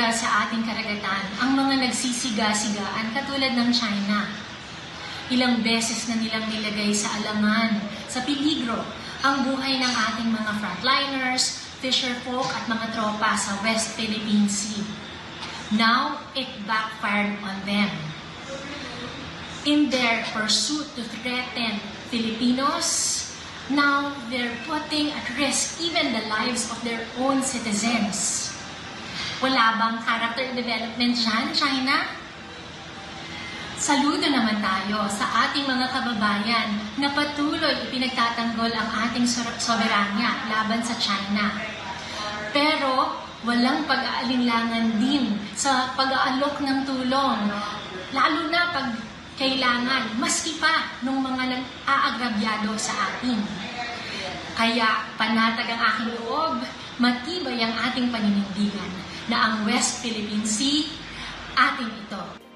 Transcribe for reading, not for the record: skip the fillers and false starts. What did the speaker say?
lugar sa ating karagatan ang mga nagsisiga-sigaan katulad ng China. Ilang beses na nilang nilagay sa alangan, sa peligro, ang buhay ng ating mga frontliners, fisherfolk at mga tropa sa West Philippine Sea. Now, it backfired on them. In their pursuit to threaten Filipinos, now they're putting at risk even the lives of their own citizens. Wala bang character development dyan, China? Saludo naman tayo sa ating mga kababayan na patuloy ipinagtatanggol ang ating soberanya laban sa China. Pero walang pag-aalinlangan din sa pag-aalok ng tulong, lalo na pag kailangan, maski pa nung mga nag-aagrabyado sa atin. Kaya panatag ang aking loob, matibay ang ating paninindigan na ang West Philippine Sea, ating ito.